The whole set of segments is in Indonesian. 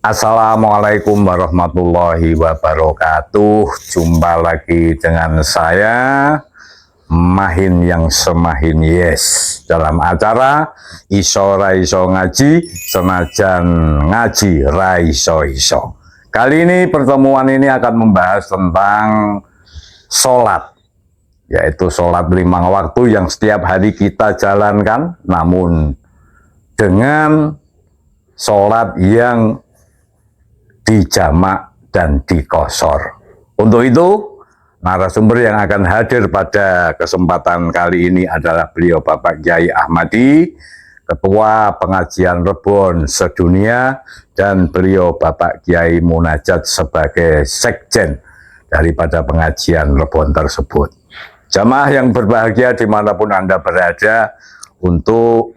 Assalamualaikum warahmatullahi wabarakatuh. Jumpa lagi dengan saya Mahin yang semahin yes dalam acara Iso Raiso Ngaji Senajan Ngaji Raiso Iso. Kali ini pertemuan ini akan membahas tentang sholat, yaitu sholat 5 waktu yang setiap hari kita jalankan, namun dengan sholat yang dijamak dan dikosor. Untuk itu, narasumber yang akan hadir pada kesempatan kali ini adalah beliau Bapak Kyai Ahmadi, Ketua Pengajian Rebon Sedunia, dan beliau Bapak Kyai Munajat sebagai Sekjen daripada pengajian Rebon tersebut. Jamaah yang berbahagia dimanapun Anda berada, untuk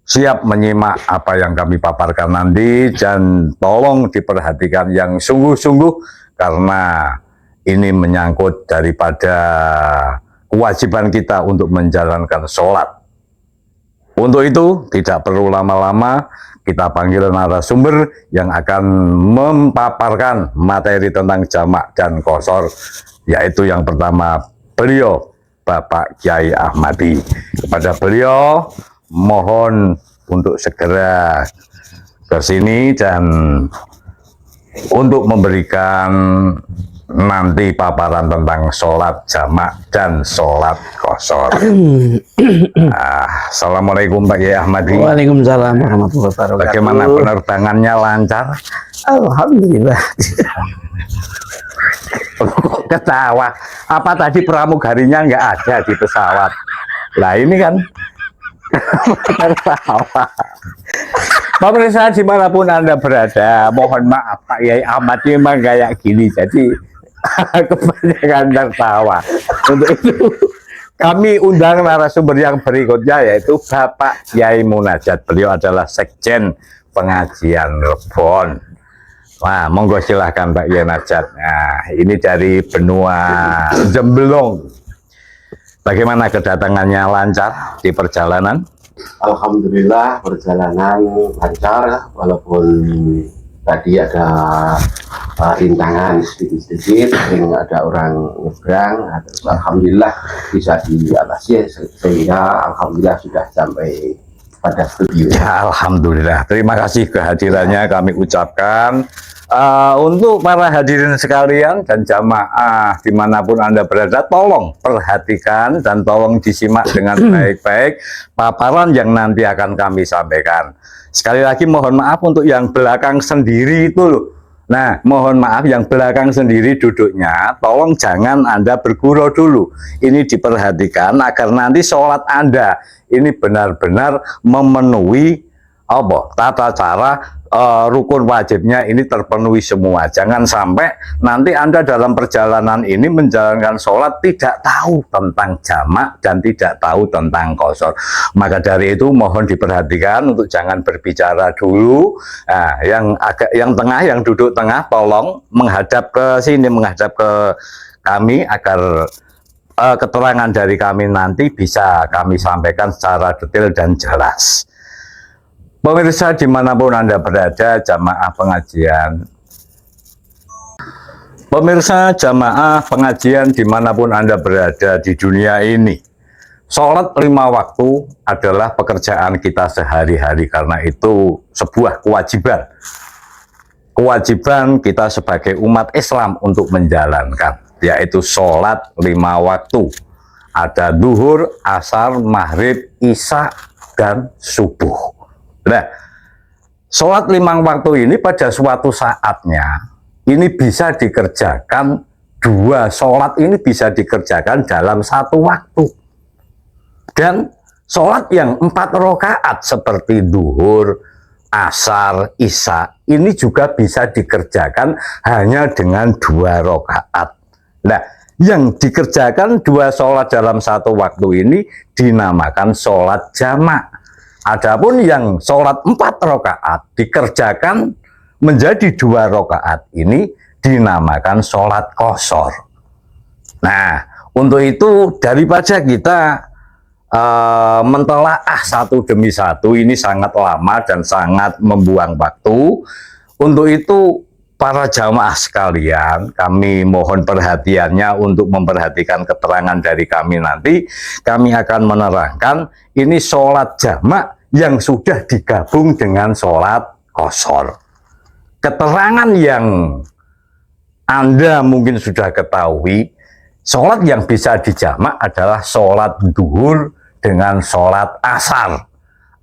siap menyimak apa yang kami paparkan nanti, dan tolong diperhatikan yang sungguh-sungguh karena ini menyangkut daripada kewajiban kita untuk menjalankan sholat. Untuk itu tidak perlu lama-lama, kita panggil narasumber yang akan memaparkan materi tentang jamak dan qashar, yaitu yang pertama beliau Bapak Kyai Ahmadi. Kepada beliau mohon untuk segera ke sini dan untuk memberikan nanti paparan tentang sholat jamak dan sholat qashar. Assalamualaikum Pak Kyai Ahmadi. Waalaikumsalam warahmatullahi wabarakatuh. Bagaimana penerbangannya, lancar? Alhamdulillah. Ketawa. Apa tadi pramugarinya nggak ada di pesawat? Lah ini kan pemirsa dimanapun Anda berada, mohon maaf Pak Kyai Ahmadi memang kayak gini, jadi kebanyakan tertawa. Untuk itu kami undang narasumber yang berikutnya, yaitu Bapak Kyai Munajat. Beliau adalah Sekjen Pengajian Rebon. Wah, monggo silahkan Pak Kyai Munajat. Nah, ini dari benua Jemblong. Bagaimana kedatangannya, lancar di perjalanan? Alhamdulillah perjalanan lancar, walaupun tadi ada rintangan sedikit-sedikit, ada orang nyebrang. Alhamdulillah bisa diatasi, sehingga alhamdulillah sudah sampai pada studio. Ya, alhamdulillah. Terima kasih kehadirannya kami ucapkan. Untuk para hadirin sekalian dan jamaah dimanapun Anda berada, tolong perhatikan dan tolong disimak dengan baik-baik paparan yang nanti akan kami sampaikan. Sekali lagi mohon maaf untuk yang belakang sendiri itu loh. Nah, mohon maaf yang belakang sendiri duduknya, tolong jangan Anda bergurau dulu. Ini diperhatikan agar nanti sholat Anda ini benar-benar memenuhi tata cara rukun wajibnya ini terpenuhi semua. Jangan sampai nanti Anda dalam perjalanan ini menjalankan sholat tidak tahu tentang jamak dan tidak tahu tentang qashar. Maka dari itu mohon diperhatikan untuk jangan berbicara dulu. Nah, yang tengah, yang duduk tengah, tolong menghadap ke sini, menghadap ke kami agar keterangan dari kami nanti bisa kami sampaikan secara detail dan jelas. Pemirsa dimanapun Anda berada, jamaah pengajian. Pemirsa jamaah pengajian dimanapun Anda berada di dunia ini, sholat 5 waktu adalah pekerjaan kita sehari-hari, karena itu sebuah kewajiban. Kewajiban kita sebagai umat Islam untuk menjalankan, yaitu sholat 5 waktu. Ada duhur, asar, maghrib, isya, dan subuh. Nah, sholat 5 waktu ini pada suatu saatnya ini bisa dikerjakan, 2 sholat ini bisa dikerjakan dalam 1 waktu. Dan sholat yang 4 rakaat seperti duhur, asar, isya ini juga bisa dikerjakan hanya dengan 2 rakaat. Nah, yang dikerjakan 2 sholat dalam 1 waktu ini dinamakan sholat jamak. Adapun yang sholat 4 rakaat dikerjakan menjadi 2 rakaat ini dinamakan sholat qashar. Nah, untuk itu daripada kita mentelaah satu demi satu, ini sangat lama dan sangat membuang waktu. Untuk itu para jamaah sekalian, kami mohon perhatiannya untuk memperhatikan keterangan dari kami nanti. Kami akan menerangkan ini sholat jamak yang sudah digabung dengan sholat qashar. Keterangan yang Anda mungkin sudah ketahui, sholat yang bisa dijamak adalah sholat duhur dengan sholat asar,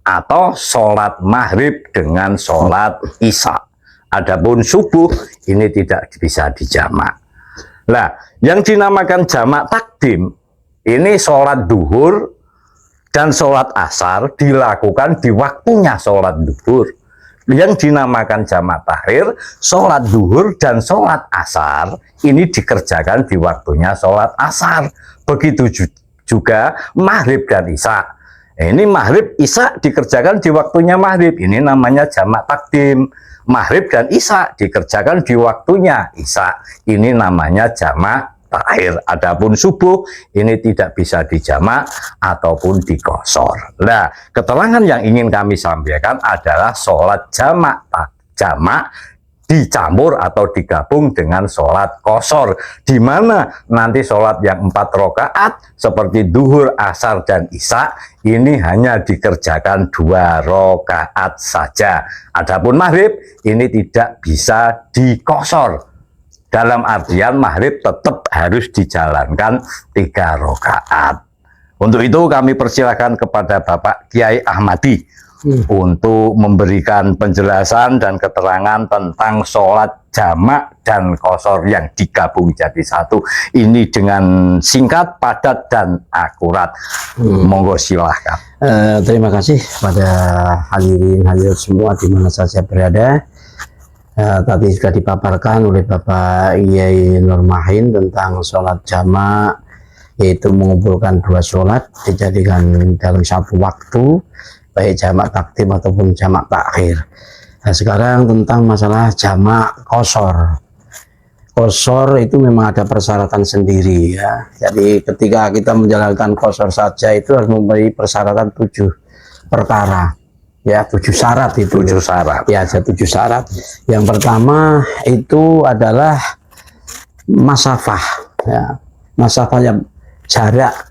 atau sholat maghrib dengan sholat isya. Adapun subuh ini tidak bisa dijamak. Nah, yang dinamakan jamak takdim ini sholat duhur dan sholat asar dilakukan di waktunya sholat duhur. Yang dinamakan jamak takhir, sholat duhur dan sholat asar ini dikerjakan di waktunya sholat asar. Begitu juga maghrib dan isya. Ini maghrib isya dikerjakan di waktunya maghrib. Ini namanya jamak takdim. Maghrib dan isya dikerjakan di waktunya isya. Ini namanya jamak takhir. Adapun subuh ini tidak bisa dijamak ataupun diqashar. Nah, keterangan yang ingin kami sampaikan adalah sholat jamak dicampur atau digabung dengan sholat qashar, di mana nanti sholat yang 4 rakaat seperti duhur, asar, dan isya ini hanya dikerjakan 2 rakaat saja. Adapun maghrib ini tidak bisa diqashar. Dalam artian maghrib tetap harus dijalankan 3 rakaat. Untuk itu kami persilahkan kepada Bapak Kiai Ahmadi untuk memberikan penjelasan dan keterangan tentang sholat jamak dan qashar yang digabung jadi satu. Ini dengan singkat, padat, dan akurat. Monggo silahkan. Terima kasih pada hadirin semua di mana saja berada. Tadi sudah dipaparkan oleh Bapak Yai Nur Mahin tentang sholat jamak, yaitu mengumpulkan 2 sholat dijadikan dalam satu waktu, baik jamak takdim ataupun jamak takhir. Nah, sekarang tentang masalah jamak qashar. Qashar itu memang ada persyaratan sendiri ya. Jadi ketika kita menjalankan qashar saja itu harus mempunyai persyaratan 7 perkara. Ya, 7 syarat itu. 7 syarat. Ya, ada 7 syarat. Yang pertama itu adalah masafah. Ya, masafahnya jarak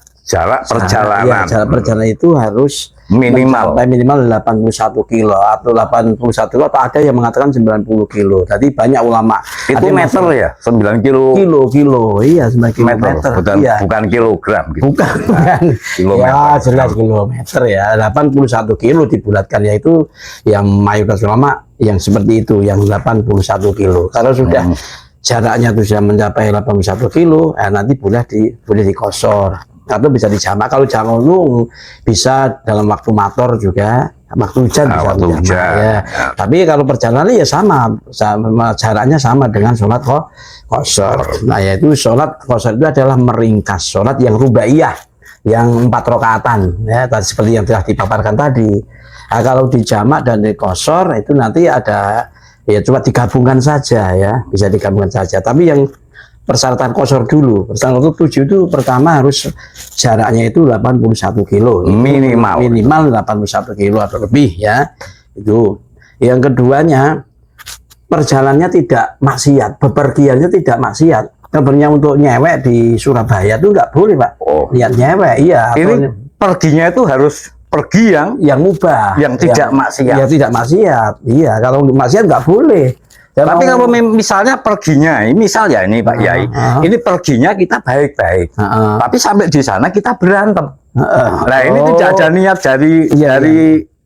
perjalanan. Ya, jarak perjalanan itu harus minimal 81 kilo atau 81 kilo, atau ada yang mengatakan 90 kilo. Tadi banyak ulama. Itu meter ya, 9 kilo. Kilo, iya 9 kilometer. Bukan kilogram. Gitu. Bukan. Kilometer. Ya, jelas kilometer ya. 81 kilo dibulatkan, yaitu yang mayoritas ulama yang seperti itu, yang 81 kilo. Kalau sudah jaraknya itu sudah mencapai 81 kilo, nanti boleh diqashar atau bisa dijamak. Kalau jamak itu bisa dalam waktu mator juga, waktu hujan bisa waktu hujan. Ya. Tapi kalau perjalanan ya sama jaraknya sama dengan sholat qashar. Nah, yaitu sholat qashar itu adalah meringkas sholat yang rubaiyah, yang 4 rakaatan ya, seperti yang telah dipaparkan tadi. Nah, kalau dijamak dan diqashar itu nanti ada ya cuma digabungkan saja ya, bisa digabungkan saja. Tapi yang persyaratan qashar dulu. Persyaratan itu 7 itu pertama harus jaraknya itu 81 kilo. Minimal 81 kilo atau lebih ya. Itu. Yang keduanya, perjalanannya tidak maksiat, bepergiannya tidak maksiat. Sebenarnya untuk nyewek di Surabaya itu nggak boleh, Pak. Lihat nyewek, iya. Ini perginya itu harus pergi yang mubah, yang tidak maksiat. Ya tidak maksiat. Iya, kalau maksiat nggak boleh. Tapi kalau misalnya perginya, misal ya ini Pak Yai, ini perginya kita baik-baik, tapi sampai di sana kita berantem. Nah, ini tidak ada niat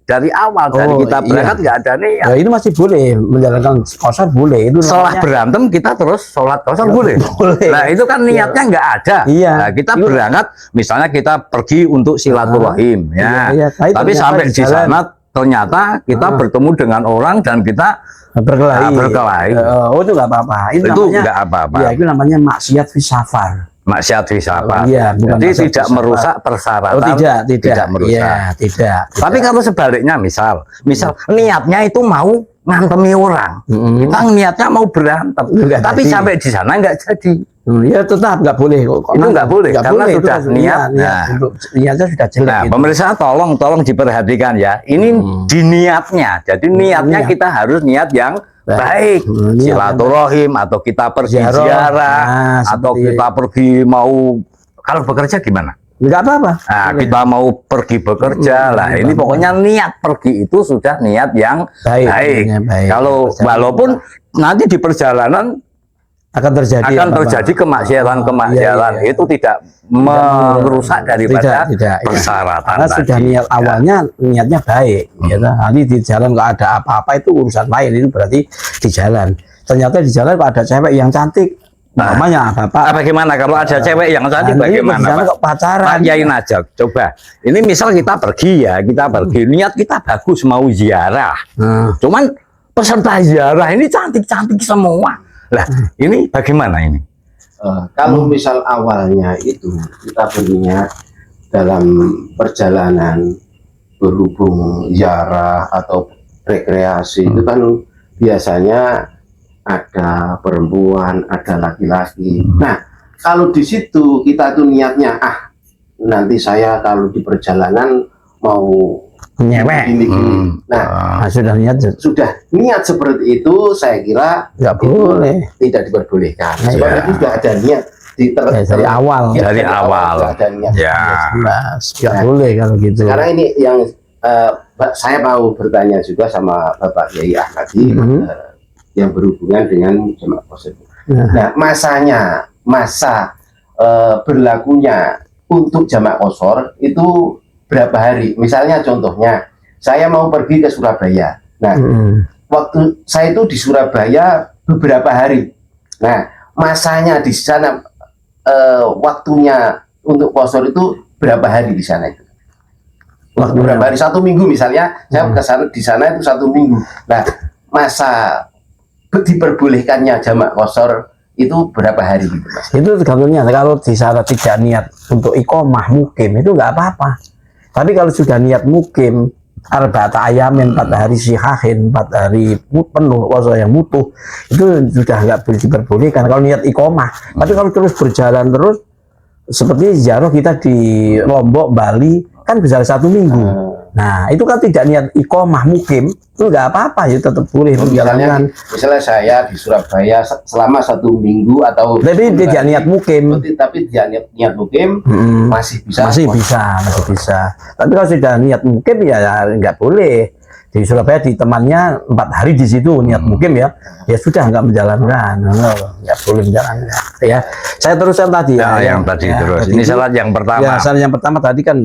dari awal, dari kita berangkat nggak ada niat. Ya, itu masih boleh menjalankan qashar, boleh. Itu setelah berantem kita terus sholat qashar boleh. Nah, itu kan niatnya nggak ada. Nah, kita berangkat, misalnya kita pergi untuk silaturahim, ya. Tapi sampai di sana ternyata kita bertemu dengan orang dan kita berkelahi. Itu nggak apa-apa. Itu nggak apa-apa. Ya, itu namanya maksiat fi safar. Maksiat fi safar. Iya, jadi tidak merusak persyaratan. Tidak merusak. Iya, tidak. Tapi kalau sebaliknya, misal niatnya itu mau ngantemi orang, kita niatnya mau berantem, tapi sampai di sana nggak jadi. Ya tetap nggak boleh. Itu nggak boleh karena sudah niat. Niatnya sudah jelek. Nah, pemirsa tolong diperhatikan ya. Ini di niatnya. Jadi niatnya kita harus niat yang baik. Niat Silaturahim atau kita pergi Ziarah. ziarah Nah, atau seperti- kita pergi mau kalau bekerja gimana? nggak apa-apa. Nah, kita mau pergi bekerja lah. Ini pokoknya niat pergi itu sudah niat yang Baik, baik. niatnya baik. Kalau Perjalanan walaupun nanti di perjalanan akan terjadi akan apa-apa. terjadi kemaksiatan-kemaksiatan, Iya, iya. itu tidak merusak daripada tidak, iya. persyaratan Karena tadi. sudah niat awalnya niatnya baik, ya kan? Nanti di jalan nggak ada apa-apa itu urusan lain, itu berarti di jalan. Ternyata di jalan kok ada cewek yang cantik, namanya bapak. Bagaimana kalau ada cewek yang cantik Nah, ini bagaimana, di jalan Pak? kok pacaran. Pak yain aja, coba. Ini misal kita pergi ya, kita pergi, niat kita bagus mau ziarah. Nah, Cuman peserta ziarah ini cantik-cantik semua. Lah, ini bagaimana ini? Kalau misal awalnya itu kita berniat dalam perjalanan berhubung ziarah atau rekreasi itu kan biasanya ada perempuan, ada laki-laki. Nah, kalau di situ kita tuh niatnya nanti saya kalau di perjalanan mau nyewek. gini-gini. Nah, Nah, sudah niat sudah niat seperti itu saya kira nggak itu boleh. tidak diperbolehkan. Nah, Sebab ya. itu sudah ada niat Dari awal. Dari awal. sudah ada niat. Ya. Jelas, nggak Nah, boleh kalau gitu. Sekarang ini yang saya mau bertanya juga sama Bapak Kiai Ahmadi yang berhubungan dengan jamaah qasar. Nah, masa berlakunya untuk jamaah qasar itu berapa hari? Misalnya contohnya, saya mau pergi ke Surabaya. Nah, waktu saya itu di Surabaya beberapa hari. Nah, masanya di sana waktunya untuk qasar itu berapa hari di sana itu? Waktu berapa hari? 1 minggu misalnya, saya ke sana di sana itu 1 minggu. Nah, masa diperbolehkannya jamaah qasar itu berapa hari gitu, Mas? Itu tergantung niat. Kalau di sana tidak niat untuk iqomah mukim itu nggak apa-apa. Tapi kalau sudah niat mukim arba'ata ayamin 4 hari sihahin 4 hari penuh qasar yang mutuh itu sudah nggak boleh diperbolehkan kalau niat iqomah. Tapi kalau terus berjalan terus seperti ziarah kita di Lombok, Bali kan bisa 1 minggu. Nah, itu kan tidak niat iqomah mukim, itu nggak apa-apa, ya tetap boleh menjalankan. Misalnya saya di Surabaya selama 1 minggu atau Tapi tidak niat mukim. tapi tidak niat mukim masih bisa. Masih bisa. Tapi kalau sudah niat mukim ya nggak boleh. Di Surabaya di temannya 4 hari di situ niat mukim ya sudah nggak menjalankan, nggak boleh menjalankan. Ya, saya teruskan tadi Yang tadi terus. tadi Ini itu- syarat yang pertama. Ya, syarat yang pertama tadi kan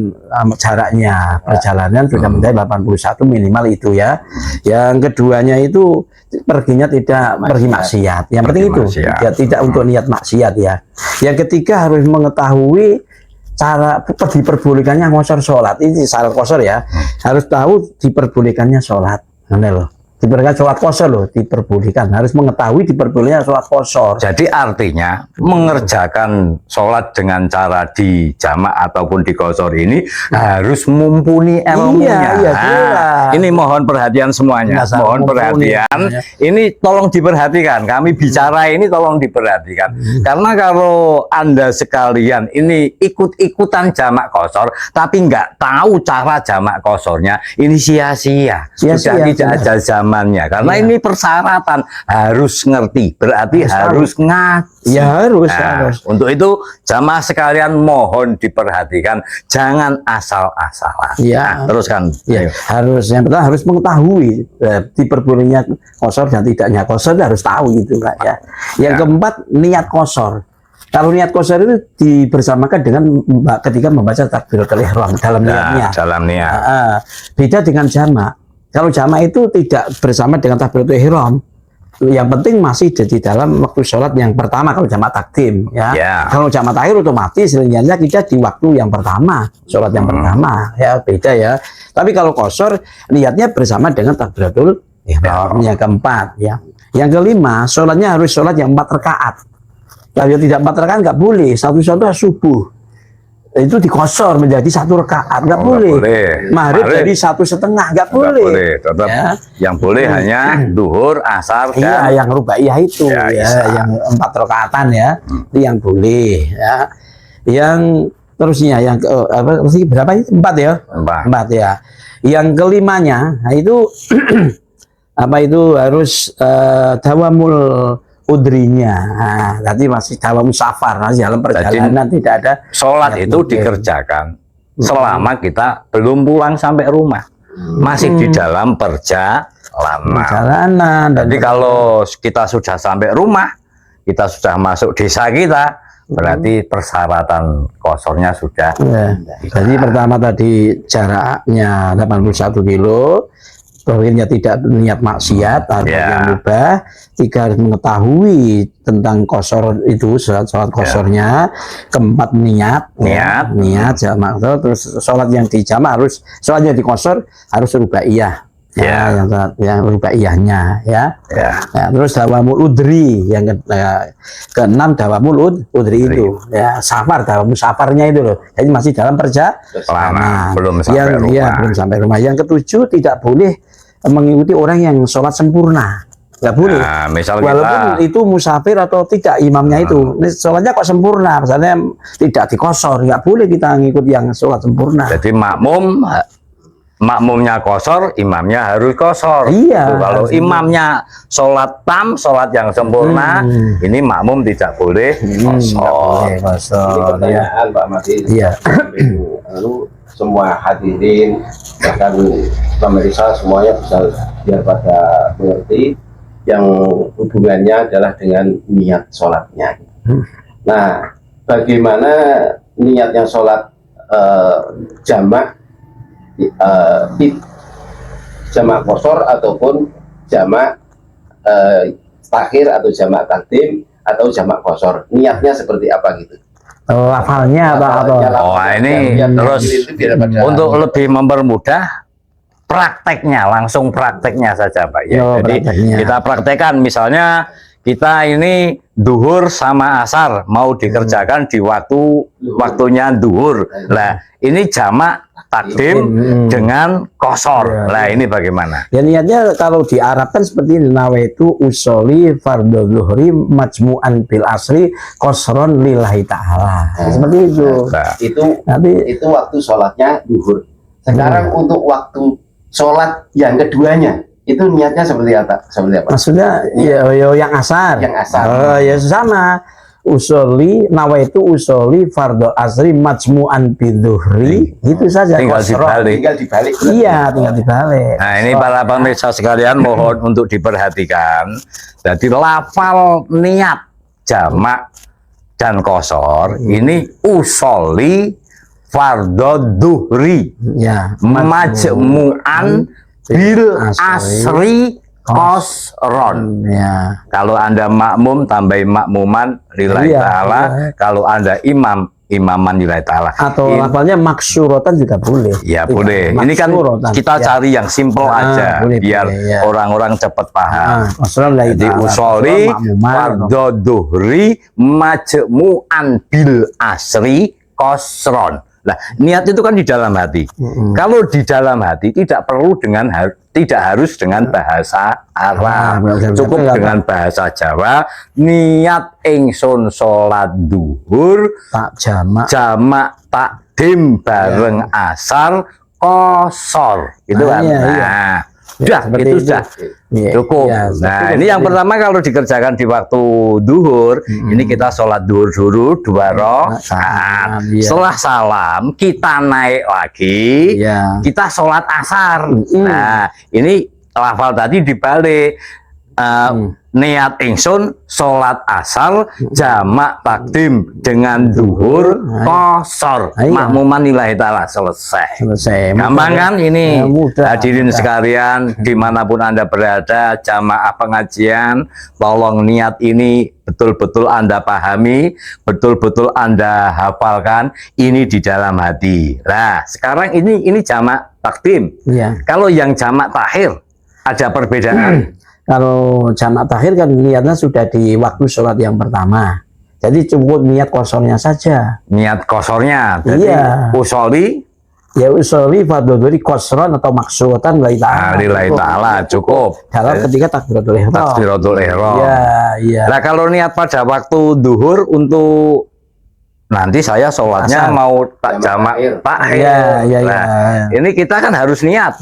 jaraknya perjalanan sudah mencapai 81 minimal itu ya. Yang keduanya itu perginya tidak pergi maksiat. Yang penting itu maksiat. tidak untuk niat maksiat ya. Yang ketiga harus mengetahui cara diperbolehkannya ngosor sholat. Ini syarat qasar ya. Harus tahu diperbolehkannya sholat. Nah, loh. Diperbolehkan sholat qasar loh, diperbolehkan. Harus mengetahui diperbolehkannya sholat qasar. Jadi artinya mengerjakan sholat dengan cara di jamak ataupun di qasar ini harus mumpuni ilmunya. Iya, Nah, jelas. ini mohon perhatian semuanya. Dasar Mohon mumpuni. perhatian. Ini tolong diperhatikan. Kami bicara ini tolong diperhatikan. Karena kalau Anda sekalian ini ikut-ikutan jamak qasar tapi nggak tahu cara jamak qasornya, ini sia-sia. Sudah Sia-sia, tidak benar. ada zamannya. Karena Iya. ini persyaratan harus ngerti. Berarti harus ngaji. Ya harus, Nah, harus. untuk itu jamaah sekalian mohon diperhatikan, jangan asal-asalan. Ya. Nah, teruskan. Ya, Ayo. harus yang pertama harus mengetahui diperbolehnya qasar dan tidaknya qasar harus tahu itu Kak ya. Yang Ya. keempat niat qasar. Kalau niat qasar itu dibersamakan dengan ketika membaca takbiratul ihram dalam niatnya. Dalam niat. Beda dengan jamak. Kalau jamak itu tidak bersama dengan takbiratul ihram. Yang penting masih di dalam waktu sholat yang pertama kalau jamak takdim ya. Ya. Kalau jamak takhir otomatis niatnya kita di waktu yang pertama, sholat yang pertama ya beda ya. Tapi kalau qasar niatnya bersama dengan takbiratul ihram. Yang keempat ya. Yang kelima sholatnya harus sholat yang 4 rakaat. Kalau tidak 4 rakaat nggak boleh. Satu-satu subuh itu dikosor menjadi 1 rakaat nggak Oh, nggak boleh. boleh. Maghrib Maghrib jadi 1,5 nggak Nggak boleh. boleh. Tetap Ya. yang boleh hanya duhur, asar, Iya, dan yang rubaiyah itu Ya, ya, Isya. yang 4 rakaatan ya, itu yang boleh ya. Yang terusnya yang apa sih berapa itu? 4 ya? Empat. 4 ya. Yang kelimanya, nah itu apa itu harus dawamul udrinya. Nah, tadi masih dalam safar, masih dalam perjalanan tidak ada. Sholat itu dikerjakan selama kita belum pulang sampai rumah, masih di dalam perjalanan. Jadi kalau kita sudah sampai rumah, kita sudah masuk desa kita, berarti persyaratan kosornya sudah. Ya. Jadi pertama tadi jaraknya 81 kilo, akhirnya tidak niat maksiat atau yang mubah. 3 harus mengetahui tentang kosor itu, sholat kosornya. Keempat niat jamak. Terus sholat yang dijamak harus, sholat yang dikosor harus rubaiyah. Yang rubaiyahnya ya. Terus dawamul udri yang keenam dawamul udri itu ya, safar, dawamul safarnya itu loh. Jadi masih dalam perjalanan, belum sampai rumah. Belum sampai rumah. Yang ketujuh, tidak boleh mengikuti orang yang sholat sempurna, nggak boleh. Nah, misal walaupun itu musafir atau tidak, imamnya itu sholatnya kok sempurna, misalnya tidak dikosor, nggak boleh kita ngikut yang sholat sempurna. Jadi makmumnya kosor, imamnya harus kosor. Iya. Itu kalau imamnya sholat tam, sholat yang sempurna, ini makmum tidak boleh kosor. Ini pertanyaan Pak Mati. Iya. Lalu semua hadirin, bahkan pemirsa semuanya bisa biar pada mengerti yang hubungannya adalah dengan niat sholatnya. Nah, bagaimana niatnya sholat jamak, jamak kosor ataupun jamak takhir atau jamak takdim atau jamak kosor, niatnya seperti apa gitu? Lafalnya apa? Ini terus untuk lebih mempermudah prakteknya, langsung prakteknya saja Pak ya. Jadi kita praktekkan, misalnya kita ini duhur sama asar mau dikerjakan di waktunya duhur. Nah, ini jamak takdim dengan kosor. Nah, ini bagaimana? Ya niatnya kalau di Arab kan seperti ini, nawaitu usoli fardhu zuhri majmu'an bil asri kosron lillahi ta'ala. Seperti itu. Itu waktu sholatnya duhur. Sekarang untuk waktu sholat yang keduanya, itu niatnya seperti apa? Maksudnya yang asar. Yang asar. Ya sama. Usoli nawaitu usoli fardhu asri majmu'an bidzuhri, itu saja. Tinggal dibalik. Iya, tinggal dibalik. Nah, ini para pemirsa sekalian mohon untuk diperhatikan. Jadi lafal niat jamak dan kosor ini usoli fardhu duhri majmu'an bil asri kosron. Ya. Kalau Anda makmum tambahin makmuman lillahi ta'ala. Kalau Anda imaman lillahi ta'ala. Atau lafalnya maksyurotan juga boleh. Ya boleh. Ini kan kita cari yang simple aja biar orang-orang cepat paham. Jadi usoli fardhu duhri majmu'an bil asri kosron. Nah, niat itu kan di dalam hati. Kalau di dalam hati tidak perlu tidak harus dengan bahasa Arab. Cukup dengan bahasa Jawa. Niat ingsun salat duhur jamak takdim bareng asar kosor. Itu kan. Sudah, itu sudah cukup. Nah, ini yang pertama kalau dikerjakan di waktu duhur, ini kita sholat duhur dulu 2 rakaat. Setelah salam, kita naik lagi, kita sholat asar. Nah, ini lafal tadi dibalik. Niat ingsun sholat asar jamak takdim dengan duhur kosor makmuman lillahi ta'ala. Selesai. Gampang kan ini? Hadirin sekalian dimanapun Anda berada, jamaah pengajian, tolong niat ini betul-betul Anda pahami, betul-betul Anda hafalkan, ini di dalam hati. Nah, sekarang ini jamak takdim. Kalau yang jamak takhir ada perbedaan. Kalau jamak takhir kan niatnya sudah di waktu sholat yang pertama. Jadi cukup niat kosornya saja. Niat kosornya. Jadi usoli. Ya usoli fardhu dhuhri kosron atau maksurotan lillahi ta'ala. Cukup. Dalam ketika takbiratul ihram. Takbiratul ihram. Iya. Nah, kalau niat pada waktu duhur untuk nanti saya sholatnya mau jamak takhir. Nah, ini kita kan harus niat.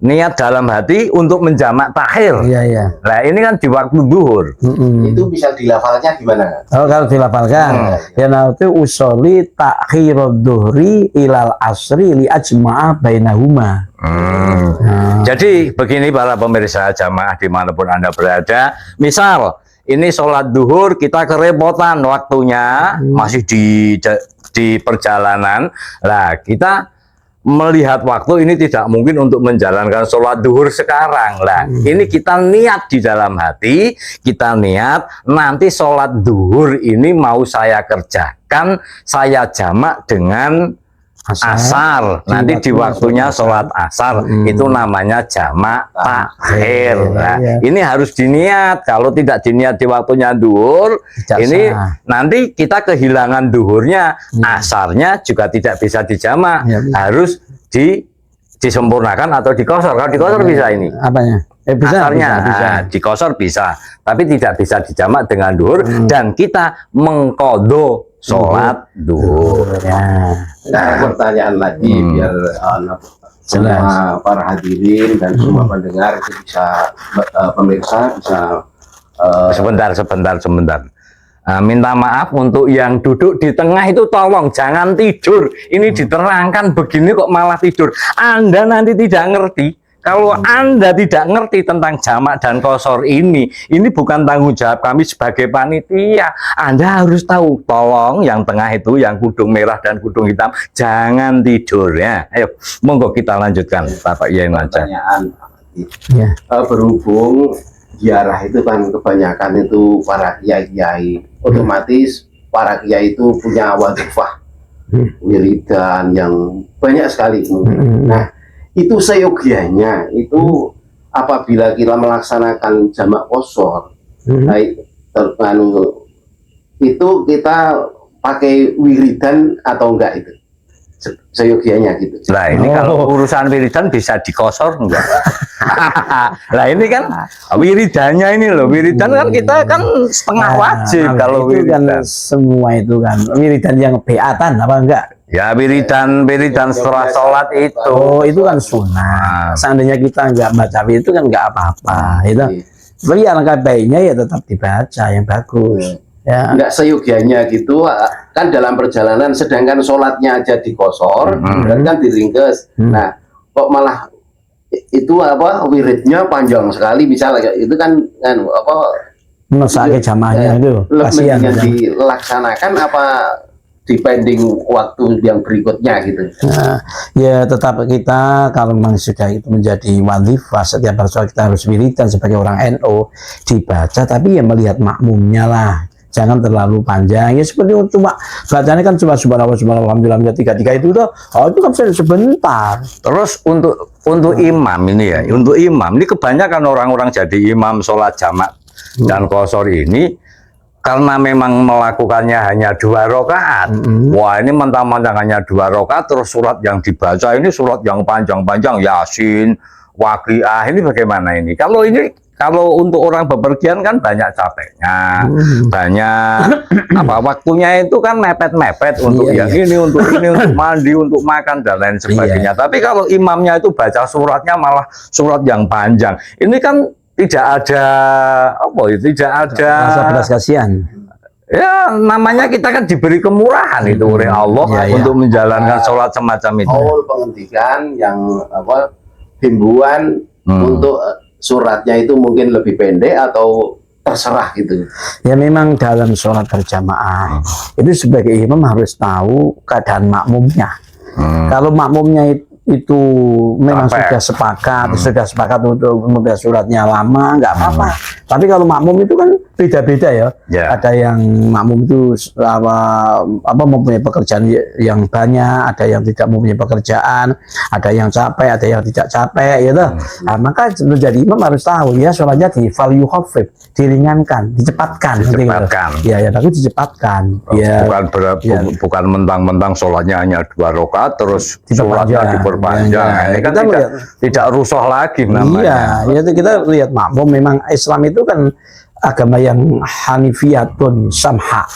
niat dalam hati untuk menjamak takhir. Iya, iya. Nah ini kan di waktu duhur. Itu bisa dilafalnya gimana? Oh, kalau dilafalkan, ya nanti usoli takhirud duhri ilal asri li ajma'a bainahuma. Jadi begini para pemirsa jamaah dimanapun Anda berada, misal ini sholat duhur kita kerepotan waktunya masih di perjalanan, lah kita melihat waktu ini tidak mungkin untuk menjalankan sholat duhur sekarang lah. Ini kita niat di dalam hati, kita niat nanti sholat duhur ini mau saya kerjakan, saya jamak dengan asar. Nanti di waktunya sholat asar itu namanya jamak takhir. Nah, ini harus diniat. Kalau tidak diniat di waktunya duhur, ini nanti kita kehilangan duhurnya, asarnya juga tidak bisa dijamak. Harus disempurnakan atau dikosor. Kalau dikosor bisa ini. Apanya? Bisa, asarnya bisa. Dikosor bisa, tapi tidak bisa dijamak dengan duhur dan kita mengkodo sholat duhur. Nah, pertanyaan lagi biar semua para hadirin dan semua pendengar itu bisa pemirsa bisa sebentar. Minta maaf untuk yang duduk di tengah itu, tolong jangan tidur. Ini diterangkan begini kok malah tidur. Anda nanti tidak ngerti. Kalau Anda tidak ngerti tentang jamak dan kosor ini bukan tanggung jawab kami sebagai panitia. Anda harus tahu, tolong yang tengah itu, yang kudung merah dan kudung hitam, jangan tidur ya. Ayo, monggo kita lanjutkan, Bapak Yai Maja. Pertanyaan, berhubung ziarah itu kan kebanyakan itu para kiai, otomatis para kiai itu punya wadifah, wiridan yang banyak sekali. Nah, itu seyogianya itu apabila kita melaksanakan jamak kosor, baik itu kita pakai wiridan atau enggak itu seyogianya gitu. Nah ini kalau urusan wiridan bisa dikosor enggak? Nah ini kan wiridannya ini loh, wiridan kan kita kan setengah wajib kalau itu wiridan. kan semua itu kan wiridan yang beatan apa enggak? Ya wiridan setelah sholat itu. Oh itu kan sunnah. Seandainya kita nggak baca itu kan nggak apa-apa. Itu. Tapi alangkah baiknya ya tetap dibaca yang bagus. Ya. Nggak seyogianya gitu kan dalam perjalanan, sedangkan sholatnya aja dikosor, berarti kan diringkes. Nah kok malah itu apa wiridnya panjang sekali, misalnya itu kan apa menusake jamaahnya itu kasihan dilaksanakan apa depending waktu yang berikutnya gitu. Nah, ya tetap kita kalau memang sudah itu menjadi wadifah setiap hari kita harus wiridan sebagai orang NU dibaca, tapi ya melihat makmumnya lah, jangan terlalu panjang ya, seperti cuma bacanya kan cuma subhanallah alhamdulillah 33 itu tuh, itu kan sebentar. Terus untuk imam ini ya, untuk imam ini kebanyakan orang-orang jadi imam sholat jamak dan kosor ini karena memang melakukannya hanya 2 rakaat. Wah ini mentang-mentang hanya 2 rakaat terus surat yang dibaca ini surat yang panjang-panjang, Yasin, Waqiah, ini bagaimana ini? Kalau untuk orang bepergian kan banyak capeknya, banyak waktunya itu kan mepet-mepet untuk yang ini, untuk mandi, untuk makan dan lain sebagainya. Tapi kalau imamnya itu baca suratnya malah surat yang panjang, ini kan tidak ada tidak ada rasa belas kasihan. Ya namanya kita kan diberi kemurahan itu oleh Allah untuk menjalankan sholat semacam itu. Penghentikan yang himbauan untuk suratnya itu mungkin lebih pendek atau terserah gitu. Ya memang dalam sholat berjamaah itu sebagai imam harus tahu keadaan makmumnya. Kalau makmumnya itu memang sudah sepakat untuk membaca suratnya lama, nggak apa-apa. Tapi kalau makmum itu kan beda-beda ya. Ada yang makmum itu mempunyai pekerjaan yang banyak, ada yang tidak mempunyai pekerjaan, ada yang capek, ada yang tidak capek, gitu. Nah, maka menjadi imam harus tahu ya sholatnya di value khafif, diringankan, dicepatkan. Ya, tapi dicepatkan. Bukan mentang-mentang sholatnya hanya 2 rakaat terus suratnya diperpanjang. Ini kan tidak rusuh lagi namanya. Iya, kita lihat makmum memang Islam itu kan agama yang hanifiyatun samha,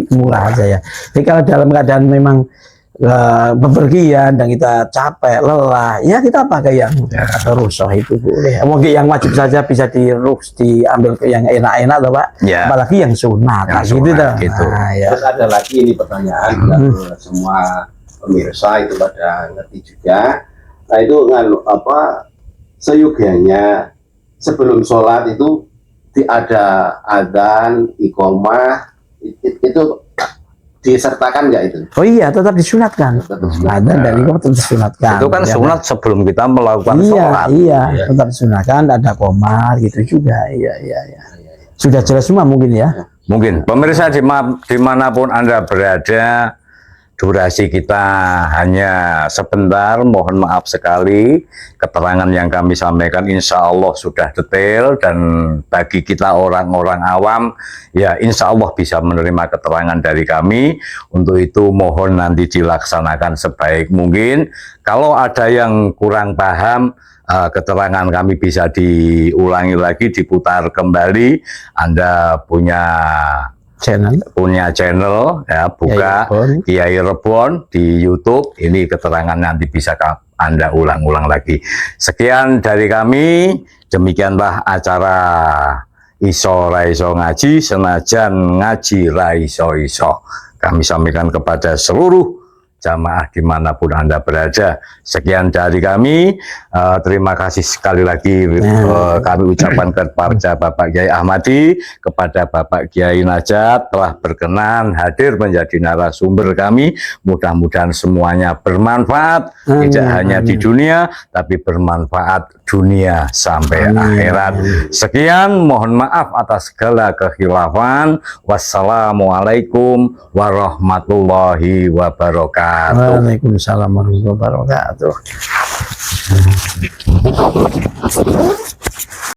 murah aja ya. Jadi kalau dalam keadaan memang bepergian dan kita capek, lelah, ya kita pakai yang rusuh itu boleh. Mungkin yang wajib saja bisa diambil ke yang enak-enak, toh, Pak. Ya. Apalagi yang sunat, Yang nah, gitu, sunat, toh. gitu. Nah, ya. Terus ada lagi ini pertanyaan semua pemirsa itu pada ngerti juga. Nah itu apa seyogianya sebelum sholat itu ada adzan, iqomah itu disertakan nggak itu? Oh iya, tetap disunatkan. Tetap disunatkan. Ada dari kau tetap disunatkan. Itu kan Ya, sunat sebelum kita melakukan iya, sholat. iya, tetap disunatkan. Ada komar gitu juga. Iya, iya, iya. Sudah jelas semua mungkin ya. Mungkin pemirsa dimanapun Anda berada, durasi kita hanya sebentar, mohon maaf sekali. Keterangan yang kami sampaikan insya Allah sudah detail, dan bagi kita orang-orang awam, ya insya Allah bisa menerima keterangan dari kami. Untuk itu mohon nanti dilaksanakan sebaik mungkin. Kalau ada yang kurang paham, keterangan kami bisa diulangi lagi, diputar kembali. Anda punya channel ya, buka Kiai Rebon di YouTube, ini keterangan nanti bisa Anda ulang-ulang lagi. Sekian dari kami, demikianlah acara iso raiso ngaji, senajan ngaji raiso-iso. Kami sampaikan kepada seluruh jamaah dimanapun Anda berada. Sekian dari kami. Terima kasih sekali lagi kami ucapkan kepada Bapak Kiai Ahmadi, kepada Bapak Kiai Najat telah berkenan hadir menjadi narasumber kami. Mudah-mudahan semuanya bermanfaat, tidak hanya di dunia, tapi bermanfaat dunia sampai akhirat. Sekian, mohon maaf atas segala kekhilafan. Wassalamualaikum warahmatullahi wabarakatuh. Waalaikumsalam warahmatullahi wabarakatuh.